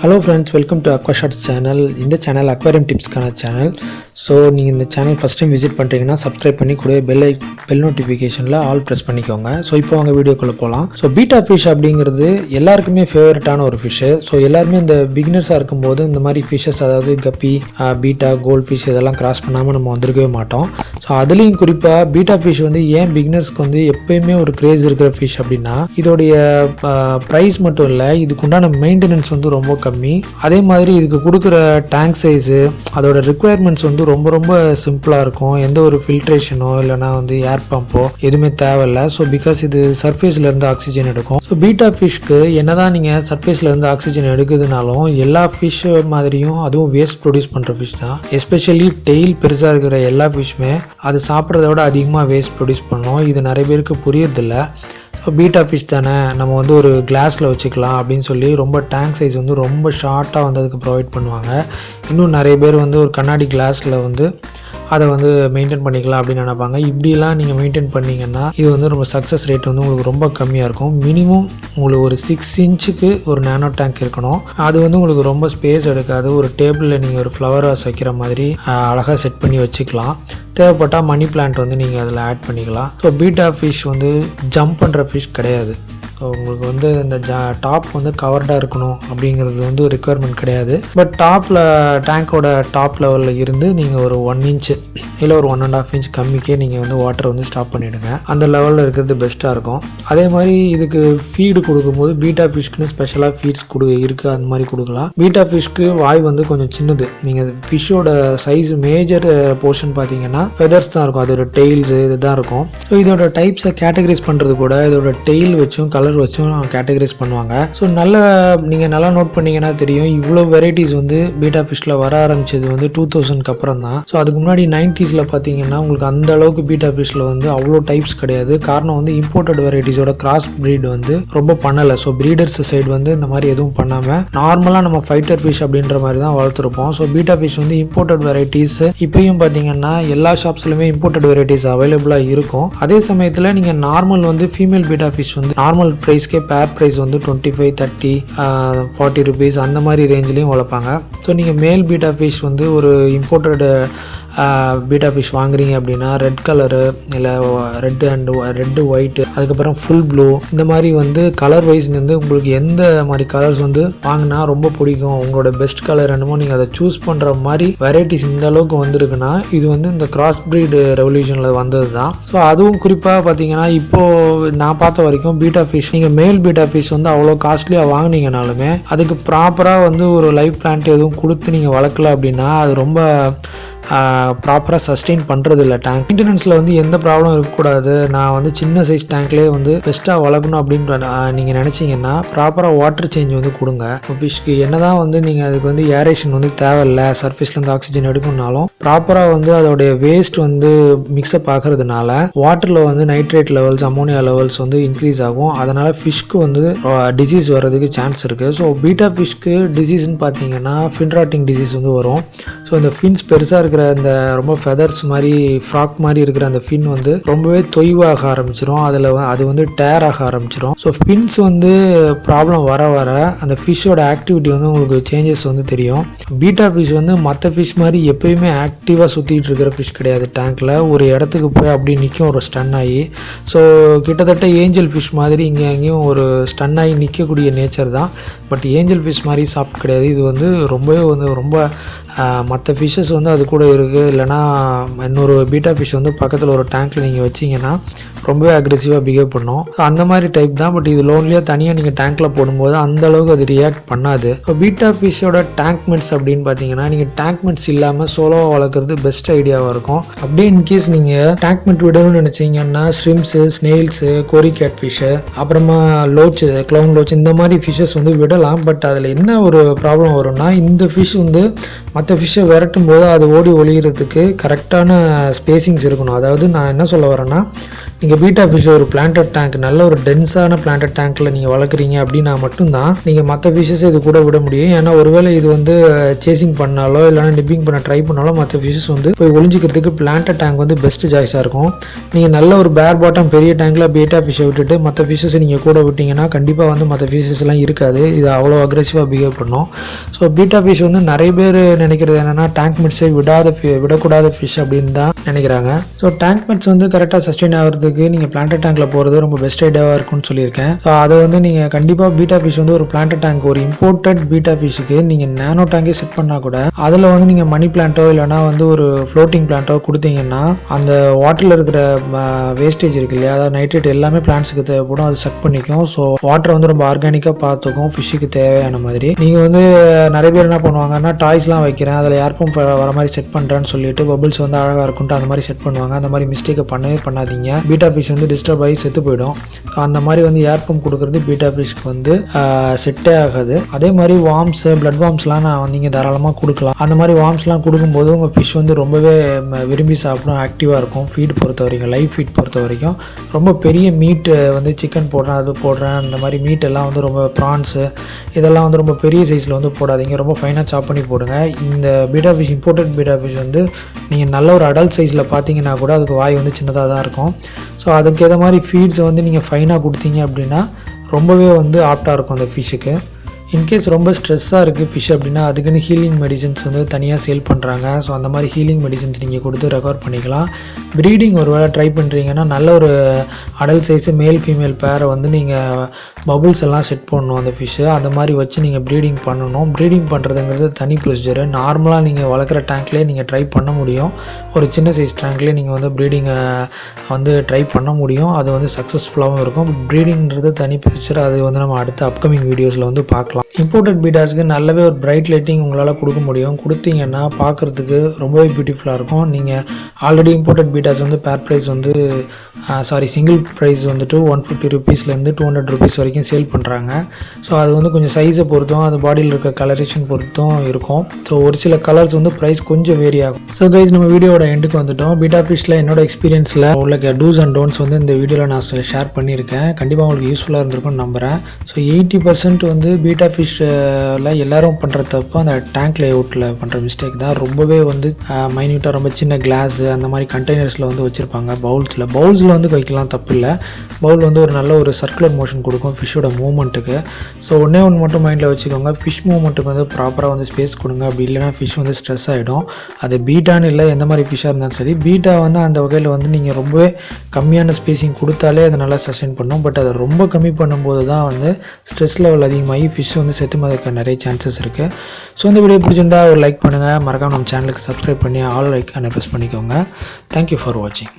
Hello friends, welcome to Aquashots channel. இந்த channel Aquarium tips channel. So நீங்க இந்த channel first time visit பண்றீங்கன்னா subscribe பண்ணி கூட bell notificationல all press பண்ணிக்கோங்க. So இப்போ வாங்க வீடியோக்குள்ள போலாம். So betta fish அப்படிங்கிறது எல்லாருக்குமே ஃபேவரட்டான ஒரு fish. So எல்லாரும் இந்த beginnersா இருக்கும்போது இந்த மாதிரி fishes அதாவது guppy, betta, goldfish இதெல்லாம் கிராஸ் பண்ணாம நம்ம வந்திருக்கவே மாட்டோம். So அதுலயும் குறிப்பா betta fish வந்து ஏன் beginnersக்கு வந்து எப்பவுமே ஒரு கிரேஸ் இருக்கிற fish அப்படினா இதோடைய பிரைஸ் மட்டும் இல்ல இதுக்கு உண்டான மெயின்டெனன்ஸ் வந்து ரொம்ப கம்மி. அதே மாதிரி இதுக்கு கொடுக்குற டேங்க் சைஸு அதோட ரிக்குவயர்மெண்ட்ஸ் வந்து ரொம்ப சிம்பிளாக இருக்கும். எந்த ஒரு ஃபில்ட்ரேஷனோ இல்லைனா வந்து ஏர் பம்போ எதுவுமே தேவையில்லை. ஸோ பிகாஸ் இது சர்ஃபேஸ்லேருந்து ஆக்சிஜன் எடுக்கும். ஸோ பீட்டா ஃபிஷ்க்கு என்னதான் நீங்கள் சர்ஃபேஸ்லேருந்து ஆக்சிஜன் எடுக்குதுனாலும் எல்லா ஃபிஷ் மாதிரியும் அதுவும் வேஸ்ட் ப்ரொடியூஸ் பண்ணுற ஃபிஷ் தான். எஸ்பெஷலி டெய்ல் பெருசாக இருக்கிற எல்லா ஃபிஷ்ஷுமே அது சாப்பிட்றத விட அதிகமாக வேஸ்ட் ப்ரொடியூஸ் பண்ணும். இது நிறைய பேருக்கு புரியறதில்ல. ஸோ பீட்டா ஃபிஷ் தானே நம்ம வந்து ஒரு கிளாஸில் வச்சுக்கலாம் அப்படின்னு சொல்லி ரொம்ப டேங்க் சைஸ் வந்து ரொம்ப ஷார்ட்டாக வந்து அதுக்கு ப்ரொவைட் பண்ணுவாங்க. இன்னும் நிறைய பேர் வந்து ஒரு கண்ணாடி கிளாஸில் வந்து அதை வந்து மெயின்டைன் பண்ணிக்கலாம் அப்படின்னு நினைப்பாங்க. இப்படிலாம் நீங்கள் மெயின்டைன் பண்ணிங்கன்னா இது வந்து ரொம்ப சக்ஸஸ் ரேட் வந்து உங்களுக்கு ரொம்ப கம்மியாக இருக்கும். மினிமம் உங்களுக்கு ஒரு 6 இன்ச்சுக்கு ஒரு நேனோ டேங்க் இருக்கணும். அது வந்து உங்களுக்கு ரொம்ப ஸ்பேஸ் எடுக்காது. ஒரு டேபிளில் நீங்கள் ஒரு ஃப்ளவர் வாஸ் வைக்கிற மாதிரி அழகாக செட் பண்ணி வச்சுக்கலாம். தேவைப்பட்டால் மணி பிளான்ட் வந்து நீங்கள் அதில் ஆட் பண்ணிக்கலாம். ஸோ பீட்டா ஃபிஷ் வந்து ஜம்ப் பண்ணுற ஃபிஷ் கிடையாது. ஸோ உங்களுக்கு வந்து இந்த டாப் வந்து கவர்டாக இருக்கணும் அப்படிங்கிறது வந்து ஒரு ரிக்குவயர்மெண்ட் கிடையாது. பட் டாப்பில் டேங்கோட டாப் லெவலில் இருந்து நீங்கள் ஒரு 1 இன்ச்சு இல்லை ஒரு 1.5 இன்ச் கம்மிக்கே நீங்கள் வந்து வாட்டர் வந்து ஸ்டாப் பண்ணிவிடுங்க. அந்த லெவலில் இருக்கிறது பெஸ்ட்டாக இருக்கும். அதே மாதிரி இதுக்கு ஃபீடு கொடுக்கும்போது பீட்டா ஃபிஷ்க்குன்னு ஸ்பெஷலாக ஃபீட்ஸ் இருக்குது. அந்த மாதிரி கொடுக்கலாம். பீட்டா ஃபிஷ்க்கு வாய் வந்து கொஞ்சம் சின்னது. நீங்கள் ஃபிஷ்ஷோட சைஸ் மேஜர் போர்ஷன் பார்த்தீங்கன்னா ஃபெதர்ஸ் தான் இருக்கும். அதோட டெய்ல்ஸு இதுதான் இருக்கும். ஸோ இதோட டைப்ஸை கேட்டகரைஸ் பண்ணுறது கூட இதோட டெய்ல் வச்சும் கலர் வச்சும் கேட்டகரைஸ் பண்ணுவாங்க. ஸோ நீங்கள் நல்லா நோட் பண்ணீங்கன்னா தெரியும் இவ்வளோ வெரைட்டிஸ் வந்து பீட்டா ஃபிஷ்ல வர ஆரம்பிச்சது வந்து 2000க்கு அப்புறம் தான். ஸோ அதுக்கு முன்னாடி 90ஸ்ல பார்த்தீங்கன்னா உங்களுக்கு அந்த அளவுக்கு பீட்டா ஃபிஷ்ல வந்து அவ்வளோ டைப்ஸ் கிடையாது. காரணம் வந்து இம்போர்ட்டட் வெரைட்டிஸோட கிராஸ் ப்ரீட் வந்து ரொம்ப பண்ணலை. ஸோ ப்ரீடர்ஸ் சைடு வந்து இந்த மாதிரி எதுவும் பண்ணாமல் நார்மலாக நம்ம ஃபைட்டர் ஃபிஷ் அப்படின்ற மாதிரி தான் வளர்த்துருப்போம். ஸோ பீட்டா ஃபிஷ் வந்து இம்போர்ட்டட் வெரைட்டிஸ் இப்பயும் பார்த்தீங்கன்னா எல்லா ஷாப்ஸ்லையுமே இம்போர்ட்டட் வெரைட்டிஸ் அவைலபிளாக இருக்கும். அதே சமயத்தில் நீங்கள் நார்மல் வந்து ஃபீமேல் பீட்டா ஃபிஷ் வந்து நார்மல் ப்ரைஸ்க்கே பேர் ப்ரைஸ் வந்து 25, 30, 40 ருபீஸ் அந்த மாதிரி ரேஞ்சிலையும் வளர்ப்பாங்க. ஸோ நீங்கள் மேல் பீட்டா ஃபிஷ் வந்து ஒரு இம்போர்ட்டட் பீட்டா ஃபிஷ் வாங்குறீங்க அப்படின்னா ரெட் கலரு இல்லை ரெட்டு ஒயிட்டு அதுக்கப்புறம் ஃபுல் ப்ளூ இந்த மாதிரி வந்து கலர் வைஸ் வந்து உங்களுக்கு எந்த மாதிரி கலர்ஸ் வந்து வாங்கினா ரொம்ப பிடிக்கும் உங்களோட பெஸ்ட் கலர் என்னமோ நீங்கள் அதை சூஸ் பண்ணுற மாதிரி வெரைட்டிஸ் இந்த அளவுக்கு வந்திருக்குன்னா இது வந்து இந்த கிராஸ் ப்ரீடு ரெவல்யூஷனில் வந்தது தான். ஸோ அதுவும் குறிப்பாக பார்த்தீங்கன்னா இப்போது நான் பார்த்த வரைக்கும் பீட்டா ஃபிஷ் நீங்கள் மேல் பீட்டா ஃபிஷ் வந்து அவ்வளோ காஸ்ட்லியாக வாங்கினீங்கனாலுமே அதுக்கு ப்ராப்பராக வந்து ஒரு லைஃப் பிளான்ட் எதுவும் கொடுத்து நீங்கள் வளர்க்கல அப்படின்னா அது ரொம்ப ப்ராப்பராக சஸ்டெயின் பண்ணுறது இல்லை. டேங்க் மெயின்டெனன்ஸில் வந்து எந்த ப்ராப்ளம் இருக்கக்கூடாது. நான் வந்து சின்ன சைஸ் டேங்க்லேயே வந்து பெஸ்ட்டாக வளர்க்கணும் அப்படின்ற நீங்கள் நினச்சிங்கன்னா ப்ராப்பராக வாட்டர் சேஞ்ச் வந்து கொடுங்க. ஃபிஷ்க்கு என்ன தான் வந்து நீங்கள் அதுக்கு வந்து ஏரேஷன் வந்து தேவையில்லை சர்ஃபேஸ்லேருந்து ஆக்சிஜன் எடுக்கணும்னாலும் ப்ராப்பராக வந்து அதோடைய வேஸ்ட் வந்து மிக்ஸ்அப் ஆகிறதுனால வாட்டரில் வந்து நைட்ரேட் லெவல்ஸ் அமோனியா லெவல்ஸ் வந்து இன்க்ரீஸ் ஆகும். அதனால் ஃபிஷ்க்கு வந்து டிசீஸ் வர்றதுக்கு சான்ஸ் இருக்குது. ஸோ பீட்டா ஃபிஷ்க்கு டிசீஸ்ன்னு பார்த்தீங்கன்னா ஃபின் ராட்டிங் டிசீஸ் வந்து வரும். ஸோ இந்த ஃபின்ஸ் பெருசாக இருக்கிற இந்த ரொம்ப ஃபெதர்ஸ் மாதிரி ஃப்ராக் மாதிரி இருக்கிற அந்த ஃபின் வந்து ரொம்பவே தொய்வாக ஆரம்பிச்சிடும். அது வந்து டேர் ஆக ஆரம்பிச்சிடும். ஸோ ஃபின்ஸ் வந்து ப்ராப்ளம் வர அந்த ஃபிஷ்ஷோட ஆக்டிவிட்டி வந்து உங்களுக்கு சேஞ்சஸ் வந்து தெரியும். பீட்டா ஃபிஷ் வந்து மற்ற ஃபிஷ் மாதிரி எப்பயுமே ஆக்டிவாக சுற்றிட்டு இருக்கிற ஃபிஷ் கிடையாது. டேங்க்கில் ஒரு இடத்துக்கு போய் அப்படி நிற்கும் ஒரு ஸ்டன் ஆகி. ஸோ கிட்டத்தட்ட ஏஞ்சல் ஃபிஷ் மாதிரி இங்கே அங்கேயும் ஒரு ஸ்டன் ஆகி நிற்கக்கூடிய நேச்சர் தான். பட் ஏஞ்சல் ஃபிஷ் மாதிரி சாஃப்ட் கிடையாது. இது வந்து ரொம்பவே வந்து ரொம்ப மற்ற ஃபிஷ்ஷஸ் வந்து அது கூட இருக்குது. இல்லைனா இன்னொரு பீட்டா ஃபிஷ் வந்து பக்கத்தில் ஒரு டேங்க்கில் நீங்கள் வச்சிங்கன்னா ரொம்பவே அக்ரெசிவாக பிஹேவ் பண்ணும். அந்த மாதிரி டைப் தான். பட் இது லோன்லியாக தனியாக நீங்கள் டேங்க்கில் போடும்போது அந்த அளவுக்கு அது ரியாக்ட் பண்ணாது. இப்போ பீட்டா ஃபிஷ்ஷோட டேங்க்மெண்ட்ஸ் அப்படின்னு பார்த்தீங்கன்னா நீங்கள் டேங்க்மெண்ட்ஸ் இல்லாமல் சோலோவாக வளர்க்குறது பெஸ்ட் ஐடியாவாக இருக்கும். அப்படியே இன்கேஸ் நீங்கள் டேங்க்மெண்ட் விடணும்னு நினச்சிங்கன்னா ஸ்ரிம்ஸு, ஸ்னெயில்ஸு, கோரி கேட் ஃபிஷ்ஷு அப்புறமா லோச்சு, க்ளவுன் லோச் இந்த மாதிரி ஃபிஷ்ஷஸ் வந்து விடலாம். பட் அதில் என்ன ஒரு ப்ராப்ளம் வரும்னா இந்த ஃபிஷ் வந்து மற்ற ஃபிஷ்ஷை விரட்டும் போது அது ஓடி ஒழிகிறதுக்கு கரெக்டான ஸ்பேசிங்ஸ் இருக்கணும். அதாவது நான் என்ன சொல்ல வரேன்னா நீங்கள் பீட்டா ஃபிஷ் ஒரு பிளான்டட் டேங்க் நல்ல ஒரு டென்ஸான பிளான்டட் டேங்க்கில் நீங்கள் வளர்க்குறீங்க அப்படின்னா மட்டும்தான் நீங்கள் மற்ற ஃபிஷஸை இது கூட விட முடியும். ஏன்னா ஒருவேளை இது வந்து சேசிங் பண்ணாலோ இல்லைனா நிப்பிங் பண்ண ட்ரை பண்ணாலோ மற்ற ஃபிஷஸ் வந்து போய் ஒளிஞ்சிக்கிறதுக்கு பிளான்டட் டேங்க் வந்து பெஸ்ட் சாய்ஸாக இருக்கும். நீங்கள் நல்ல ஒரு பேர் பாட்டம் பெரிய டேங்க்கில் பீட்டா ஃபிஷ்ஷை விட்டுட்டு மற்ற ஃபிஷஸை நீங்கள் கூட விட்டிங்கன்னா கண்டிப்பாக வந்து மற்ற ஃபிஷஸ்லாம் இருக்காது. இது அவ்வளோ அக்ரெசிவாக பிஹேவ் பண்ணும். ஸோ பீட்டா ஃபிஷ் வந்து நிறைய பேர் நினைக்கிறது என்னென்னா டேங்க் மிட்ஸை விடக்கூடாத ஃபிஷ் அப்படின்னு தான் நினைக்கிறாங்க. ஸோ டேங்க் மிட்ஸ் வந்து கரெக்டாக சஸ்டெயின் ஆகிறதுக்கு நீங்கள் பிளான்டட் டேங்க்ல போகிறது ரொம்ப பெஸ்ட் ஐடியாவாக இருக்கும்னு சொல்லியிருக்கேன். ஸோ அதை வந்து நீங்கள் கண்டிப்பாக பீட்டா ஃபிஷ் வந்து ஒரு பிளான்டட் டேங்க் ஒரு இம்போர்ட்டட் பீட்டா ஃபிஷ்ஷுக்கு நீங்கள் நேனோ டேங்கே செட் பண்ணால் கூட அதில் வந்து நீங்கள் மணி பிளான்ட்டோ இல்லைனா வந்து ஒரு ஃப்ளோட்டிங் பிளான்ட்டோ கொடுத்தீங்கன்னா அந்த வாட்டரில் இருக்கிற வேஸ்டேஜ் இருக்கு இல்லையா, அதாவது நைட்ரேட் எல்லாமே பிளான்ட்ஸுக்கு தேவைப்படும், அது செக் பண்ணிக்கும். ஸோ வாட்டரை வந்து ரொம்ப ஆர்கானிக்காக பார்த்துக்கும் ஃபிஷ்ஷுக்கு தேவையான மாதிரி. நீங்கள் வந்து நிறைய பேர் என்ன பண்ணுவாங்கன்னா டாய்ஸ்லாம் வைக்கிறேன் அதில் ஏர் பம்ப் வர மாதிரி செட் பண்ணுறேன்னு சொல்லிட்டு பபிள்ஸ் வந்து அழகாக இருக்குன்ட்டு அந்த மாதிரி செட் பண்ணுவாங்க. அந்த மாதிரி மிஸ்டேக்கை பண்ணாதீங்க. பீட்டா ஃபிஷ் வந்து டிஸ்டர்ப் ஆகி செத்து போயிடும். அந்த மாதிரி வந்து ஏர் பம்ப் கொடுக்குறது பீட்டா ஃபிஷ்க்கு வந்து செட்டே ஆகாது. அதே மாதிரி வார்ம்ஸ் பிளட் வார்ம்ஸ்லாம் நீங்கள் தாராளமாக கொடுக்கலாம். அந்த மாதிரி வார்ம்ஸ்லாம் கொடுக்கும்போது உங்கள் ஃபிஷ் வந்து ரொம்பவே விரும்பி சாப்பிடும், ஆக்டிவாக இருக்கும். ஃபீட் பொறுத்த வரைக்கும் லைவ் ஃபீட் பொறுத்த வரைக்கும் ரொம்ப பெரிய மீட் வந்து சிக்கன் போடுறேன் அந்த மாதிரி மீட் எல்லாம் வந்து ரொம்ப ப்ரான்ஸு இதெல்லாம் வந்து ரொம்ப பெரிய சைஸில் வந்து போடாதீங்க, ரொம்ப ஃபைனாக சாப் பண்ணி போடுங்க. இந்த beta fish imported beta fish வந்து நீங்கள் நல்ல ஒரு அடல்ட் சைஸில் பார்த்தீங்கன்னா கூட அதுக்கு வாய் வந்து சின்னதாக தான் இருக்கும். ஸோ அதுக்கு ஏற்ற மாதிரி ஃபீட்ஸை வந்து நீங்கள் ஃபைனாக கொடுத்தீங்க அப்படின்னா ரொம்பவே வந்து ஆப்டாக இருக்கும் அந்த ஃபிஷ்ஷுக்கு. இன்கேஸ் ரொம்ப ஸ்ட்ரெஸ்ஸாக இருக்குது ஃபிஷ் அப்படின்னா அதுக்குன்னு ஹீலிங் மெடிசன்ஸ் வந்து தனியாக சேல் பண்ணுறாங்க. ஸோ அந்த மாதிரி ஹீலிங் மெடிசன்ஸ் நீங்கள் கொடுத்து ரெக்கவர் பண்ணிக்கலாம். ப்ரீடிங் ஒரு வேளை ட்ரை பண்ணுறீங்கன்னா நல்ல ஒரு அடல்ட் சைஸு மேல் ஃபீமேல் பேரை வந்து நீங்கள் பபுள்ஸ் எல்லாம் செட் பண்ணணும் அந்த ஃபிஷ்ஷு. அந்த மாதிரி வச்சு நீங்கள் ப்ரீடிங் பண்ணணும். ப்ரீடிங் பண்ணுறதுங்கிறது தனி ப்ரொசீஜரு. நார்மலாக நீங்கள் வளர்க்குற டேங்க்லேயே நீங்கள் ட்ரை பண்ண முடியும். ஒரு சின்ன சைஸ் டேங்க்லேயே நீங்கள் வந்து ப்ரீடிங்கை வந்து ட்ரை பண்ண முடியும். அது வந்து சக்ஸஸ்ஃபுல்லாகவும் இருக்கும். ப்ரீடிங்கிறது தனி ப்ரொசீஜர். அது வந்து நம்ம அடுத்த அப்கமிங் வீடியோஸில் வந்து பார்க்கலாம். இம்போர்ட்டட் பீட்டாஸ்க்கு நல்லாவே ஒரு பிரைட் லைட்டிங் உங்களால் கொடுக்க முடியும். கொடுத்தீங்கன்னா பார்க்குறதுக்கு ரொம்பவே பியூட்டிஃபுல்லாக இருக்கும். நீங்கள் ஆல்ரெடி இம்போர்ட்டட் பீட்டாஸ் வந்து பேர் ப்ரைஸ் வந்து சிங்கிள் ப்ரைஸ் வந்துட்டு 150 ரூபீஸ்லேருந்து 200 ரூபீஸ் வரைக்கும் சேல் பண்ணுறாங்க. ஸோ அது வந்து கொஞ்சம் சைஸை பொறுத்தும் அது பாடியில் இருக்க கலரேஷன் பொறுத்தும் இருக்கும். ஸோ ஒரு சில கலர்ஸ் வந்து ப்ரைஸ் கொஞ்சம் வேரி ஆகும். ஸோ கைஸ் நம்ம வீடியோட எண்டுக்கு வந்துட்டோம். பீட்டா ஃபிஷ்ஷில் என்னோட எக்ஸ்பீரியன்ஸில் உள்ள டூஸ் அண்ட் டோன்ட்ஸ் வந்து இந்த வீடியோவில் நான் ஷேர் பண்ணியிருக்கேன். கண்டிப்பாக உங்களுக்கு யூஸ்ஃபுல்லாக இருந்திருக்கும்னு நம்புகிறேன். ஸோ 80% வந்து பீட்டா ஃபிஷ்ஷில் எல்லோரும் பண்ணுற தப்பு அந்த டேங்க் லேஅவுட்டில் பண்ணுற மிஸ்டேக் தான். ரொம்பவே வந்து மைன்யூட்டாக ரொம்ப சின்ன கிளாஸு அந்த மாதிரி கண்டெய்னர்ஸில் வந்து வச்சுருப்பாங்க. பவுல்ஸில் வந்து வைக்கலாம், தப்பு இல்லை. பவுல் வந்து ஒரு நல்ல ஒரு சர்க்குலர் மோஷன் கொடுக்கும் ஃபிஷ்ஷோட மூவ்மெண்ட்டுக்கு. ஸோ ஒன்றே மட்டும் மைண்டில் வச்சுக்கோங்க, ஃபிஷ் மூவ்மெண்ட்டுக்கு வந்து ப்ராப்பராக வந்து ஸ்பேஸ் கொடுங்க. அப்படி இல்லைனா ஃபிஷ் வந்து ஸ்ட்ரெஸ் ஆகிடும். அது பீட்டான்னு இல்லை, எந்த மாதிரி ஃபிஷ்ஷாக இருந்தாலும் சரி. பீட்டா வந்து அந்த வகையில் வந்து நீங்கள் ரொம்பவே கம்மியான ஸ்பேஸிங் கொடுத்தாலே அது நல்லா சஸ்டெயின் பண்ணும். பட் அதை ரொம்ப கம்மி பண்ணும்போது தான் வந்து ஸ்ட்ரெஸ் லெவல் அதிகமாகி ஃபிஷ் வந்து செத்துமதுக்கு நிறைய சான்சஸ் இருக்குது. ஸோ இந்த வீடியோ பிடிச்சிருந்தா ஒரு லைக் பண்ணுங்கள். மறக்காம நம்ம சேனலுக்கு சப்ஸ்கிரைப் பண்ணி ஆல் லைக் ப்ரெஸ் பண்ணிக்கோங்க. தேங்க்யூ ஃபார் வாட்சிங்.